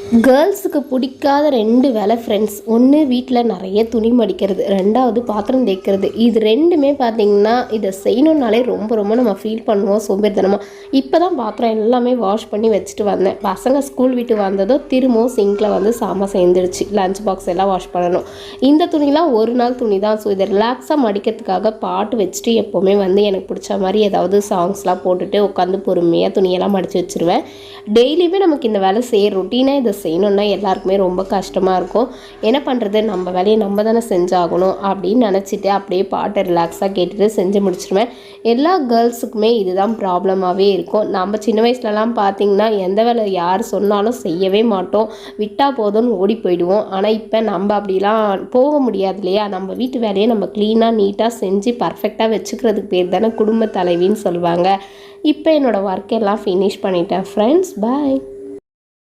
கேர்ள்ஸுக்கு பிடிக்காத 2 வேலை ஃப்ரெண்ட்ஸ். ஒன்று வீட்டில் நிறைய துணி மடிக்கிறது, 2வது பாத்திரம் தேய்க்கிறது. இது 2மே பார்த்திங்கன்னா இதை செய்யணுன்னாலே ரொம்ப ரொம்ப நம்ம ஃபீல் பண்ணுவோம் சோம்பேறித்தனமாக. இப்போ தான் பாத்திரம் எல்லாமே வாஷ் பண்ணி வச்சுட்டு வந்தேன். பசங்க ஸ்கூல் விட்டு வந்ததோ திரும்பவும் சிங்கில் வந்து சாமான் சேர்ந்துடுச்சு. லஞ்ச் பாக்ஸ் எல்லாம் வாஷ் பண்ணணும். இந்த துணிலாம் ஒரு நாள் துணி தான். ஸோ இதை ரிலாக்ஸாக மடிக்கிறதுக்காக பாட்டு வச்சுட்டு எப்போவுமே வந்து எனக்கு பிடிச்ச மாதிரி ஏதாவது சாங்ஸ்லாம் போட்டுட்டு உட்காந்து பொறுமையாக துணியெல்லாம் மடித்து வச்சுருவேன். டெய்லியுமே நமக்கு இந்த வேலை செய்ய ரொட்டீனாக இதை செய்யணுன்னா எல்லாருக்குமே ரொம்ப கஷ்டமாக இருக்கும். என்ன பண்ணுறது, நம்ம வேலையை நம்ம தானே செஞ்சாகணும் அப்படின்னு நினச்சிட்டு அப்படியே பாட்டை ரிலாக்ஸாக கேட்டுட்டு செஞ்சு முடிச்சிடுவேன். எல்லா கேர்ள்ஸுக்குமே இதுதான் ப்ராப்ளமாகவே இருக்கும். நம்ம சின்ன வயசுலலாம் பார்த்திங்கன்னா எந்த வேலை யார் சொன்னாலும் செய்யவே மாட்டோம், விட்டால் போதும்னு ஓடி போயிடுவோம். ஆனால் இப்போ நம்ம அப்படிலாம் போக முடியாது இல்லையா. நம்ம வீட்டு வேலையை நம்ம க்ளீனாக நீட்டாக செஞ்சு பர்ஃபெக்டாக வச்சுக்கிறதுக்கு பேர் தானே குடும்ப தலைவின்னு சொல்லுவாங்க. இப்போ என்னோடய ஒர்க்கெல்லாம் ஃபினிஷ் பண்ணிட்டேன் ஃப்ரெண்ட்ஸ். பாய்.